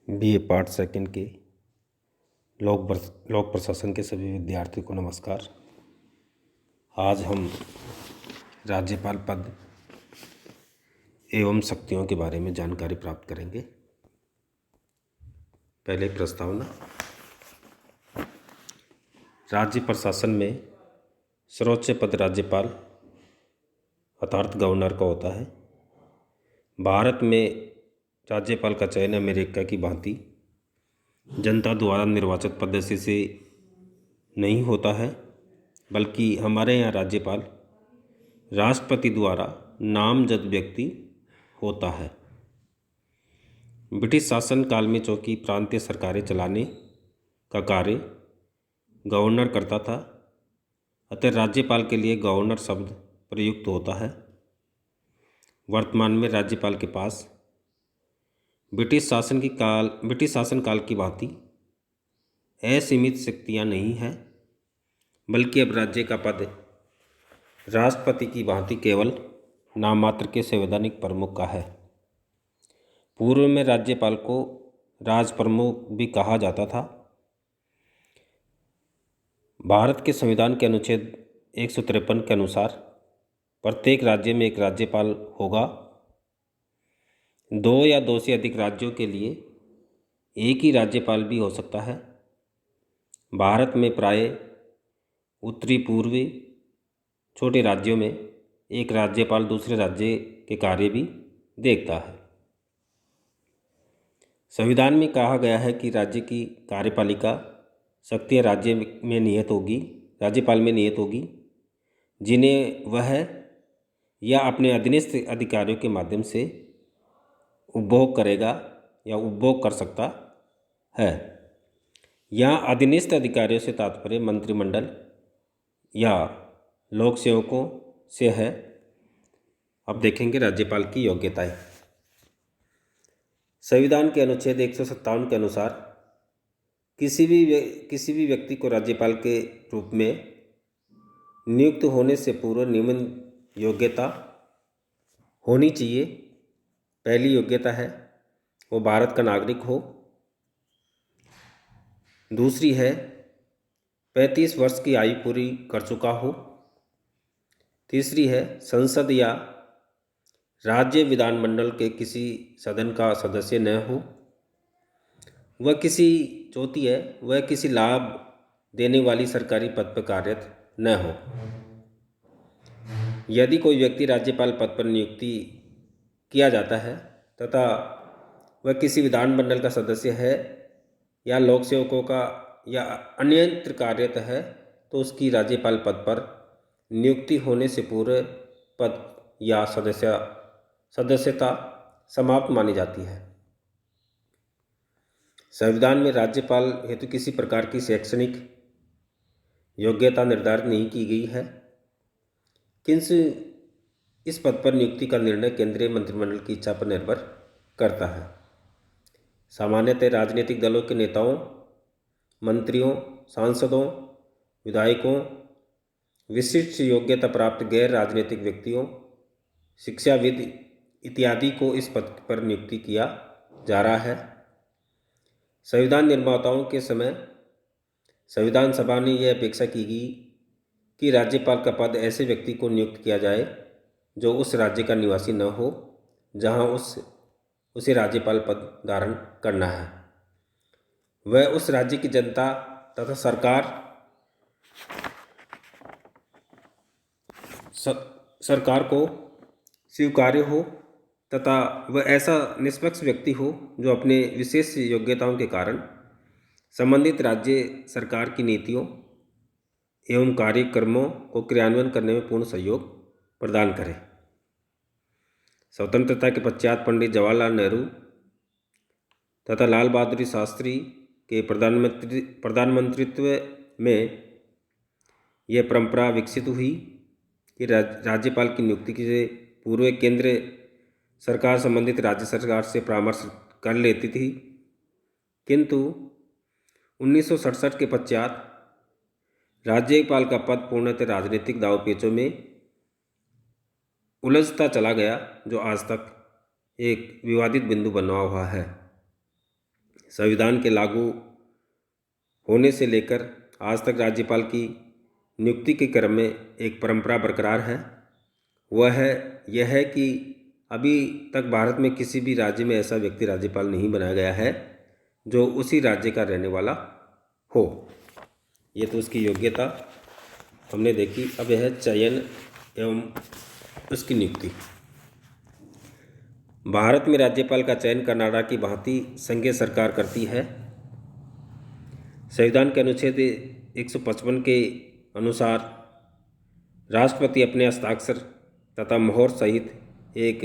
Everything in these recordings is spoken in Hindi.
बीए पार्ट सेकंड के लोक प्रशासन के सभी विद्यार्थियों को नमस्कार। आज हम राज्यपाल पद एवं शक्तियों के बारे में जानकारी प्राप्त करेंगे। पहले प्रस्तावना। राज्य प्रशासन में सर्वोच्च पद राज्यपाल अर्थात गवर्नर का होता है। भारत में राज्यपाल का चयन अमेरिका की भांति जनता द्वारा निर्वाचित पद्धति से नहीं होता है, बल्कि हमारे यहाँ राज्यपाल राष्ट्रपति द्वारा नामजद व्यक्ति होता है। ब्रिटिश शासन काल में चूंकि प्रांतीय सरकारें चलाने का कार्य गवर्नर करता था, अतः राज्यपाल के लिए गवर्नर शब्द प्रयुक्त होता है। वर्तमान में राज्यपाल के पास ब्रिटिश शासन काल की भांति असीमित शक्तियाँ नहीं हैं, बल्कि अब राज्य का पद राष्ट्रपति की भांति केवल नाम मात्र के संवैधानिक प्रमुख का है। पूर्व में राज्यपाल को राज प्रमुख भी कहा जाता था। भारत के संविधान के अनुच्छेद 153 के अनुसार प्रत्येक राज्य में एक राज्यपाल होगा। 2 या 2 से अधिक राज्यों के लिए एक ही राज्यपाल भी हो सकता है। भारत में प्राय उत्तरी पूर्वी छोटे राज्यों में एक राज्यपाल दूसरे राज्य के कार्य भी देखता है। संविधान में कहा गया है कि राज्य की कार्यपालिका शक्तियाँ राज्यपाल में निहित होगी, जिन्हें वह या अपने अधीनस्थ अधिकारियों के माध्यम से उपभोग करेगा या उपभोग कर सकता है। यहाँ अधीनस्थ अधिकारियों से तात्पर्य मंत्रिमंडल या लोक सेवकों से है। अब देखेंगे राज्यपाल की योग्यताएं। संविधान के अनुच्छेद 157 के अनुसार किसी भी व्यक्ति को राज्यपाल के रूप में नियुक्त होने से पूर्व निम्न योग्यता होनी चाहिए। पहली योग्यता है वो भारत का नागरिक हो। दूसरी है 35 वर्ष की आयु पूरी कर चुका हो। तीसरी है संसद या राज्य विधानमंडल के किसी सदन का सदस्य न हो। चौथी है वह किसी लाभ देने वाली सरकारी पद पर कार्यरत न हो। यदि कोई व्यक्ति राज्यपाल पद पर नियुक्ति किया जाता है तथा वह किसी विधानमंडल का सदस्य है या लोक सेवकों का या अन्यत्र कार्यरत है, तो उसकी राज्यपाल पद पर नियुक्ति होने से पूर्व पद या सदस्यता समाप्त मानी जाती है। संविधान में राज्यपाल हेतु किसी प्रकार की शैक्षणिक योग्यता निर्धारित नहीं की गई है, किंतु इस पद पर नियुक्ति का निर्णय केंद्रीय मंत्रिमंडल की इच्छा पर निर्भर करता है। सामान्यतः राजनीतिक दलों के नेताओं, मंत्रियों, सांसदों, विधायकों, विशिष्ट योग्यता प्राप्त गैर राजनीतिक व्यक्तियों, शिक्षाविद इत्यादि को इस पद पर नियुक्ति किया जा रहा है। संविधान निर्माताओं के समय संविधान सभा ने यह अपेक्षा की गई कि राज्यपाल का पद ऐसे व्यक्ति को नियुक्त किया जाए जो उस राज्य का निवासी न हो जहां उसे राज्यपाल पद धारण करना है। वह उस राज्य की जनता तथा सरकार को स्वीकार्य हो तथा वह ऐसा निष्पक्ष व्यक्ति हो जो अपने विशेष योग्यताओं के कारण संबंधित राज्य सरकार की नीतियों एवं कार्यक्रमों को क्रियान्वयन करने में पूर्ण सहयोग प्रदान करे। स्वतंत्रता के पश्चात पंडित जवाहरलाल नेहरू तथा लाल बहादुर शास्त्री के प्रधानमंत्रित्व में यह परंपरा विकसित हुई कि राज्यपाल की नियुक्ति के पूर्व केंद्र सरकार संबंधित राज्य सरकार से परामर्श कर लेती थी, किंतु 1967 के पश्चात राज्यपाल का पद पूर्णतः राजनीतिक दांवपेचों में उलझता चला गया, जो आज तक एक विवादित बिंदु बना हुआ है। संविधान के लागू होने से लेकर आज तक राज्यपाल की नियुक्ति के क्रम में एक परंपरा बरकरार है। वह यह है कि अभी तक भारत में किसी भी राज्य में ऐसा व्यक्ति राज्यपाल नहीं बनाया गया है जो उसी राज्य का रहने वाला हो। ये तो उसकी योग्यता हमने देखी। अब यह चयन एवं उसकी नियुक्ति। भारत में राज्यपाल का चयन कनाडा की भांति संघीय सरकार करती है। संविधान के अनुच्छेद 155 के अनुसार राष्ट्रपति अपने हस्ताक्षर तथा मोहर सहित एक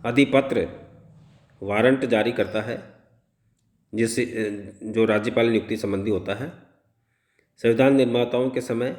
अधिपत्र वारंट जारी करता है जिससे जो राज्यपाल नियुक्ति संबंधी होता है। संविधान निर्माताओं के समय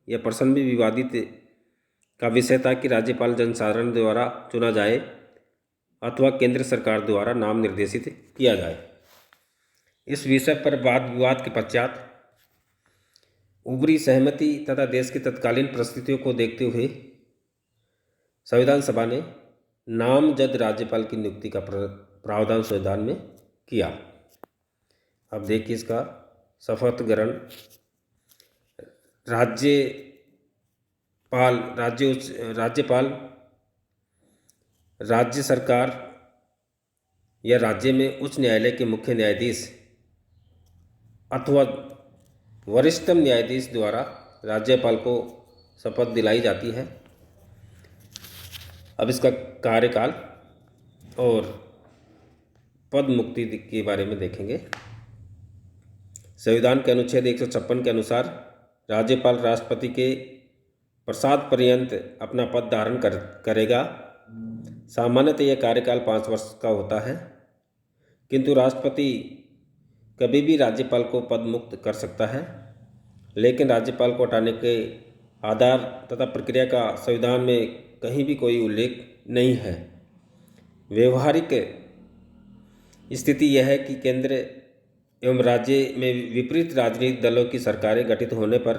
यह प्रश्न भी विवादित का विषय था कि राज्यपाल जनसाधारण द्वारा चुना जाए अथवा केंद्र सरकार द्वारा नाम निर्देशित किया जाए। इस विषय पर वाद विवाद के पश्चात उभरी सहमति तथा देश की तत्कालीन परिस्थितियों को देखते हुए संविधान सभा ने नामजद राज्यपाल की नियुक्ति का प्रावधान संविधान में किया। अब देखिए इसका शपथ ग्रहण। राज्यपाल राज्य सरकार या राज्य में उच्च न्यायालय के मुख्य न्यायाधीश अथवा वरिष्ठतम न्यायाधीश द्वारा राज्यपाल को शपथ दिलाई जाती है। अब इसका कार्यकाल और पद मुक्ति के बारे में देखेंगे। संविधान के अनुच्छेद 156 के अनुसार राज्यपाल राष्ट्रपति के प्रसाद पर्यंत अपना पद धारण करेगा। सामान्यतः यह कार्यकाल 5 वर्ष का होता है, किंतु राष्ट्रपति कभी भी राज्यपाल को पद मुक्त कर सकता है। लेकिन राज्यपाल को हटाने के आधार तथा प्रक्रिया का संविधान में कहीं भी कोई उल्लेख नहीं है। व्यवहारिक स्थिति यह है कि केंद्र एवं राज्य में विपरीत राजनीतिक दलों की सरकारें गठित होने पर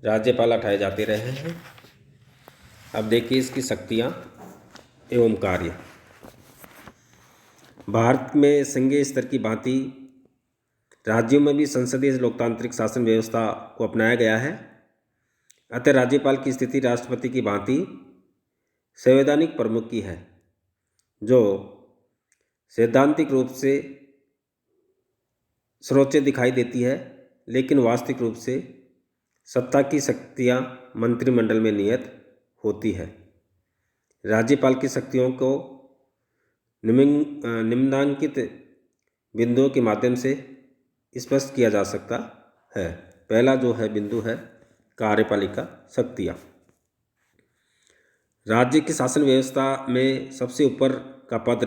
राज्यपाल हटाए जाते रहे हैं। अब देखिए इसकी शक्तियाँ एवं कार्य। भारत में संघीय स्तर की भांति राज्यों में भी संसदीय लोकतांत्रिक शासन व्यवस्था को अपनाया गया है। अतः राज्यपाल की स्थिति राष्ट्रपति की भांति संवैधानिक प्रमुख की है, जो सैद्धांतिक रूप से सर्वोच्च दिखाई देती है, लेकिन वास्तविक रूप से सत्ता की शक्तियाँ मंत्रिमंडल में नियत होती है। राज्यपाल की शक्तियों को निम्नांकित बिंदुओं के माध्यम से स्पष्ट किया जा सकता है। पहला जो है बिंदु है कार्यपालिका शक्तियाँ। राज्य की शासन व्यवस्था में सबसे ऊपर का पद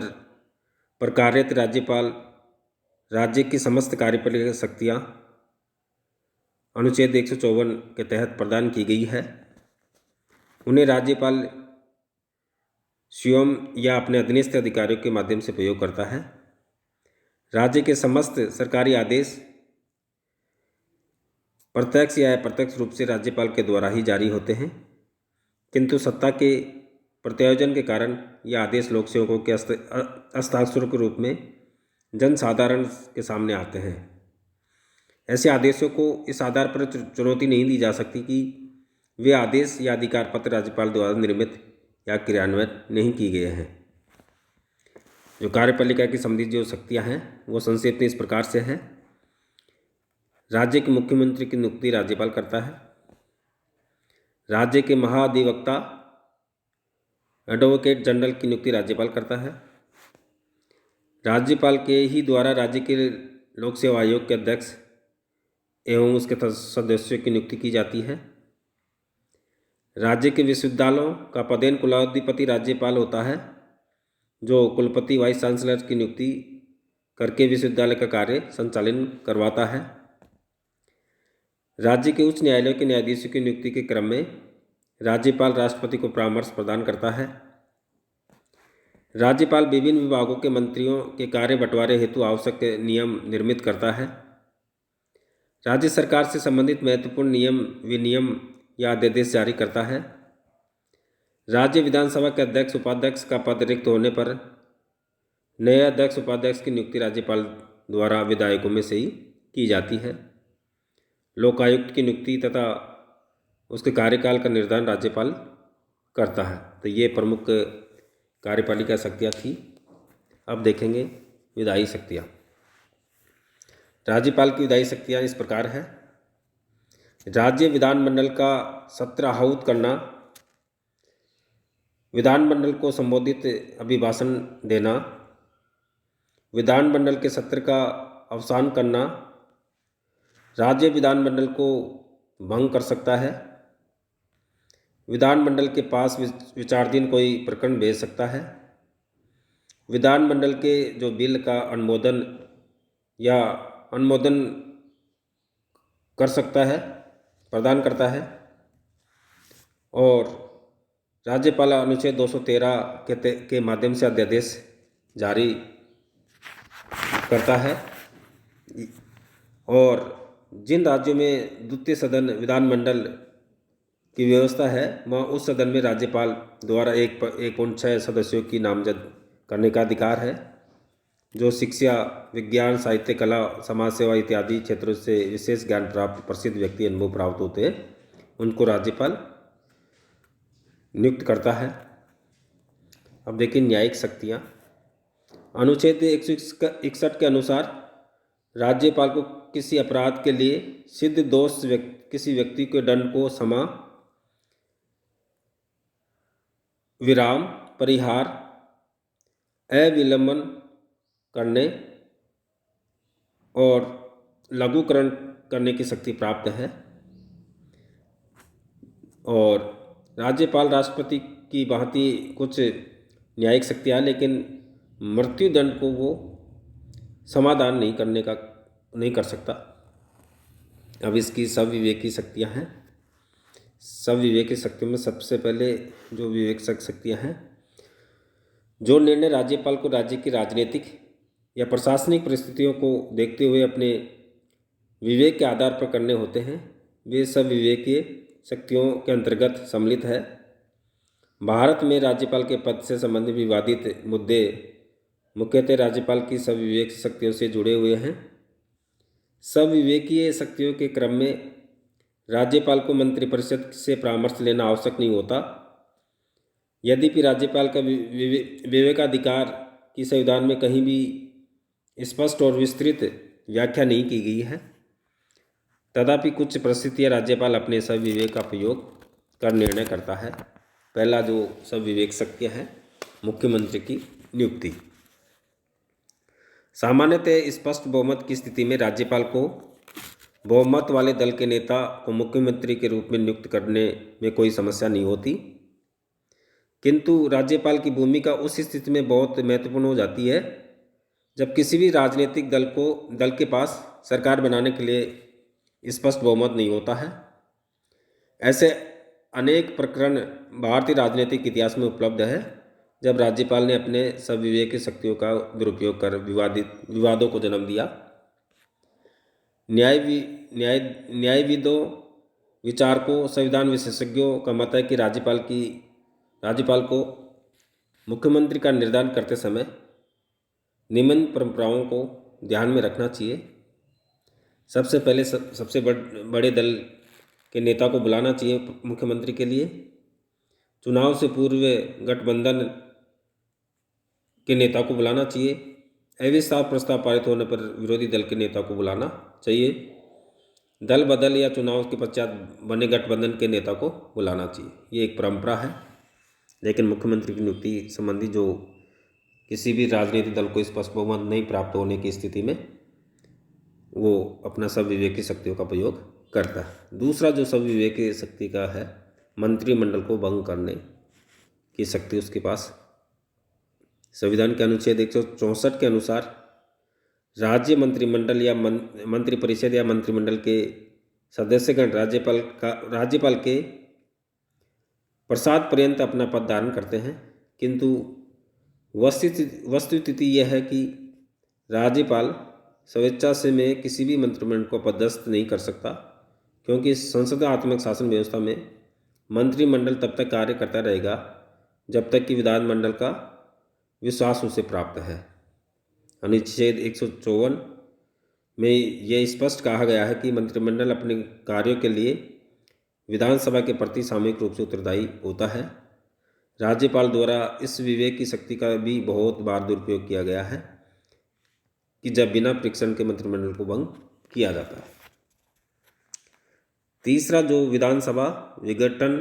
पर कार्यरत राज्यपाल राज्य की समस्त कार्यपालिका शक्तियाँ अनुच्छेद 154 के तहत प्रदान की गई है। उन्हें राज्यपाल स्वयं या अपने अधीनस्थ अधिकारियों के माध्यम से प्रयोग करता है। राज्य के समस्त सरकारी आदेश प्रत्यक्ष या अप्रत्यक्ष रूप से राज्यपाल के द्वारा ही जारी होते हैं, किंतु सत्ता के प्रत्यायोजन के कारण यह आदेश लोक सेवकों के हस्ताक्षर के रूप में जनसाधारण के सामने आते हैं। ऐसे आदेशों को इस आधार पर चुनौती नहीं दी जा सकती कि वे आदेश या अधिकार पत्र राज्यपाल द्वारा निर्मित या क्रियान्वित नहीं किए गए हैं। जो कार्यपालिका की संबंधित जो शक्तियाँ हैं वो संक्षेप में इस प्रकार से हैं। राज्य के मुख्यमंत्री की नियुक्ति राज्यपाल करता है। राज्य के महाधिवक्ता एडवोकेट जनरल की नियुक्ति राज्यपाल करता है। राज्यपाल के ही द्वारा राज्य के लोक सेवा आयोग के अध्यक्ष एवं उसके सदस्यों की नियुक्ति की जाती है। राज्य के विश्वविद्यालयों का पदेन कुलाधिपति राज्यपाल होता है, जो कुलपति वाइस चांसलर की नियुक्ति करके विश्वविद्यालय का कार्य संचालन करवाता है। राज्य के उच्च न्यायालयों के न्यायाधीशों की नियुक्ति के क्रम में राज्यपाल राष्ट्रपति को परामर्श प्रदान करता है। राज्यपाल विभिन्न विभागों के मंत्रियों के कार्य बंटवारे हेतु आवश्यक नियम निर्मित करता है। राज्य सरकार से संबंधित महत्वपूर्ण नियम विनियम या अध्यादेश जारी करता है। राज्य विधानसभा के अध्यक्ष उपाध्यक्ष का पद रिक्त होने पर नए अध्यक्ष उपाध्यक्ष की नियुक्ति राज्यपाल द्वारा विधायकों में से ही की जाती है। लोकायुक्त की नियुक्ति तथा उसके कार्यकाल का निर्धारण राज्यपाल करता है। तो ये प्रमुख कार्यपालिका शक्तियाँ थी। अब देखेंगे विधायी शक्तियाँ। राज्यपाल की विधायी शक्तियाँ इस प्रकार है। राज्य विधानमंडल का सत्र आहूत करना, विधानमंडल को संबोधित अभिभाषण देना, विधानमंडल के सत्र का अवसान करना, राज्य विधानमंडल को भंग कर सकता है, विधानमंडल के पास विचाराधीन कोई प्रकरण भेज सकता है, विधानमंडल के जो बिल का अनुमोदन कर सकता है, प्रदान करता है, और राज्यपाल अनुच्छेद 213 के माध्यम से अध्यादेश जारी करता है। और जिन राज्यों में द्वितीय सदन विधानमंडल की व्यवस्था है वहाँ उस सदन में राज्यपाल द्वारा 1.6 सदस्यों की नामजद करने का अधिकार है। जो शिक्षा, विज्ञान, साहित्य, कला, समाज सेवा इत्यादि क्षेत्रों से विशेष ज्ञान प्राप्त प्रसिद्ध व्यक्ति अनुभव प्राप्त होते हैं उनको राज्यपाल नियुक्त करता है। अब देखिए न्यायिक शक्तियाँ। अनुच्छेद 161 के अनुसार राज्यपाल को किसी अपराध के लिए सिद्ध दोष किसी व्यक्ति के दंड को क्षमा, विराम, परिहार, अविलंबन करने और लघुकरण करने की शक्ति प्राप्त है। और राज्यपाल राष्ट्रपति की भांति कुछ न्यायिक शक्तियाँ, लेकिन मृत्युदंड को वो समाधान नहीं कर सकता। अब इसकी सविवेकी शक्तियाँ हैं। सविवेकी शक्तियों में सबसे पहले जो विवेक शक्तियाँ हैं, जो निर्णय राज्यपाल को राज्य की राजनीतिक या प्रशासनिक परिस्थितियों को देखते हुए अपने विवेक के आधार पर करने होते हैं, वे सविवेकीय शक्तियों के अंतर्गत सम्मिलित है। भारत में राज्यपाल के पद से संबंधित विवादित मुद्दे मुख्यतः राज्यपाल की सविवेक शक्तियों से जुड़े हुए हैं। सविवेकीय शक्तियों के क्रम में राज्यपाल को मंत्रिपरिषद से परामर्श लेना आवश्यक नहीं होता। यद्यपि राज्यपाल का विवेकाधिकार की संविधान में कहीं भी स्पष्ट और विस्तृत व्याख्या नहीं की गई है, तथापि कुछ परिस्थितियाँ राज्यपाल अपने सविवेक का प्रयोग कर निर्णय करता है। पहला जो सविवेक शक्ति है, मुख्यमंत्री की नियुक्ति। सामान्यतः स्पष्ट बहुमत की स्थिति में राज्यपाल को बहुमत वाले दल के नेता को मुख्यमंत्री के रूप में नियुक्त करने में कोई समस्या नहीं होती, किंतु राज्यपाल की भूमिका उस स्थिति में बहुत महत्वपूर्ण हो जाती है जब किसी भी राजनीतिक दल के पास सरकार बनाने के लिए स्पष्ट बहुमत नहीं होता है। ऐसे अनेक प्रकरण भारतीय राजनीतिक इतिहास में उपलब्ध है जब राज्यपाल ने अपने सविवेकी शक्तियों का दुरुपयोग कर विवादों को जन्म दिया। न्यायविदों, विचारकों, संविधान विशेषज्ञों का मत है कि राज्यपाल को मुख्यमंत्री का निर्धारण करते समय निम्न परंपराओं को ध्यान में रखना चाहिए। सबसे पहले सबसे बड़े दल के नेता को बुलाना चाहिए मुख्यमंत्री के लिए। चुनाव से पूर्व गठबंधन के नेता को बुलाना चाहिए। अविश्वास प्रस्ताव पारित होने पर विरोधी दल के नेता को बुलाना चाहिए। दल बदल या चुनाव के पश्चात बने गठबंधन के नेता को बुलाना चाहिए। ये एक परंपरा है। लेकिन मुख्यमंत्री की नियुक्ति संबंधी जो किसी भी राजनीतिक दल को स्पष्ट बहुमत नहीं प्राप्त होने की स्थिति में वो अपना सविवेकी शक्तियों का प्रयोग करता है। दूसरा जो सविवेकी शक्ति का है, मंत्रिमंडल को भंग करने की शक्ति उसके पास। संविधान के अनुच्छेद 164 के अनुसार राज्य मंत्रिमंडल या मंत्रिपरिषद या मंत्रिमंडल के सदस्यगण राज्यपाल के प्रसाद पर्यंत अपना पद धारण करते हैं, किंतु वस्तुस्थिति यह है कि राज्यपाल स्वेच्छा से में किसी भी मंत्रिमंडल को पदस्थ नहीं कर सकता, क्योंकि संसदीय शासन व्यवस्था में मंत्रिमंडल तब तक कार्य करता रहेगा जब तक कि विधानमंडल का विश्वास उसे प्राप्त है। अनुच्छेद 154 में ये स्पष्ट कहा गया है कि मंत्रिमंडल अपने कार्यों के लिए विधानसभा के प्रति सामूहिक रूप से उत्तरदायी होता है। राज्यपाल द्वारा इस विवेक की शक्ति का भी बहुत बार दुरुपयोग किया गया है कि जब बिना परीक्षण के मंत्रिमंडल को भंग किया जाता है। तीसरा, जो विधानसभा विघटन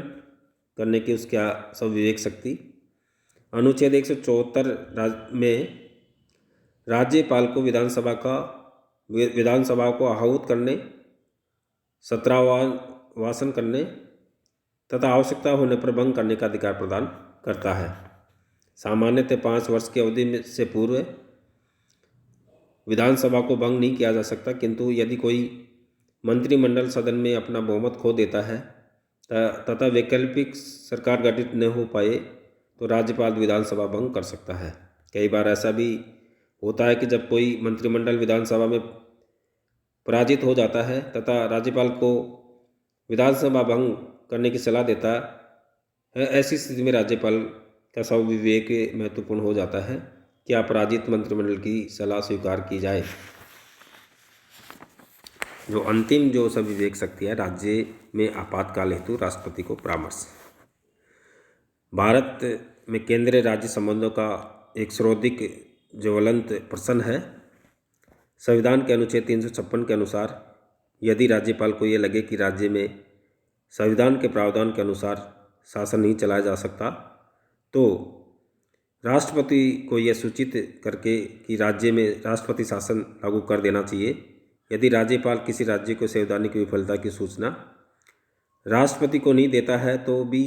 करने की उसकी सब विवेक शक्ति, अनुच्छेद 174 में राज्यपाल को विधानसभा को आहूत करने, सत्रावासन करने तथा आवश्यकता होने पर भंग करने का अधिकार प्रदान करता है। सामान्यतः 5 वर्ष की अवधि से पूर्व विधानसभा को भंग नहीं किया जा सकता, किंतु यदि कोई मंत्रिमंडल सदन में अपना बहुमत खो देता है तथा वैकल्पिक सरकार गठित न हो पाए तो राज्यपाल विधानसभा भंग कर सकता है। कई बार ऐसा भी होता है कि जब कोई मंत्रिमंडल विधानसभा में पराजित हो जाता है तथा राज्यपाल को विधानसभा भंग करने की सलाह देता है, ऐसी स्थिति में राज्यपाल का सब विवेक महत्वपूर्ण हो जाता है कि अपराजित मंत्रिमंडल की सलाह स्वीकार की जाए। जो अंतिम जो सब विवेक शक्ति है, राज्य में आपातकाल हेतु राष्ट्रपति को परामर्श। भारत में केंद्रीय राज्य संबंधों का एक सर्वाधिक ज्वलंत प्रश्न है। संविधान के अनुच्छेद 356 के अनुसार यदि राज्यपाल को ये लगे कि राज्य में संविधान के प्रावधान के अनुसार शासन नहीं चलाया जा सकता तो राष्ट्रपति को यह सूचित करके कि राज्य में राष्ट्रपति शासन लागू कर देना चाहिए। यदि राज्यपाल किसी राज्य को संवैधानिक विफलता की सूचना राष्ट्रपति को नहीं देता है तो भी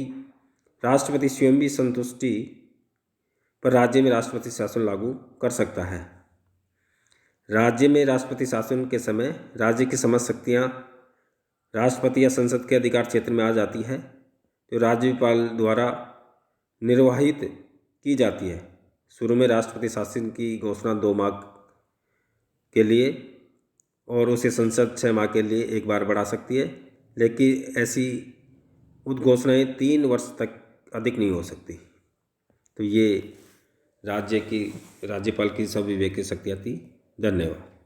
राष्ट्रपति स्वयं भी संतुष्टि पर राज्य में राष्ट्रपति शासन लागू कर सकता है। राज्य में राष्ट्रपति शासन के समय राज्य की समस्त शक्तियाँ राष्ट्रपति या संसद के अधिकार क्षेत्र में आ जाती है, जो राज्यपाल द्वारा निर्वाहित की जाती है। शुरू में राष्ट्रपति शासन की घोषणा 2 माह के लिए और उसे संसद 6 माह के लिए एक बार बढ़ा सकती है, लेकिन ऐसी उद्घोषणाएँ 3 वर्ष तक अधिक नहीं हो सकती। तो ये राज्यपाल की सब विवेक की शक्तियाँ थी। धन्यवाद।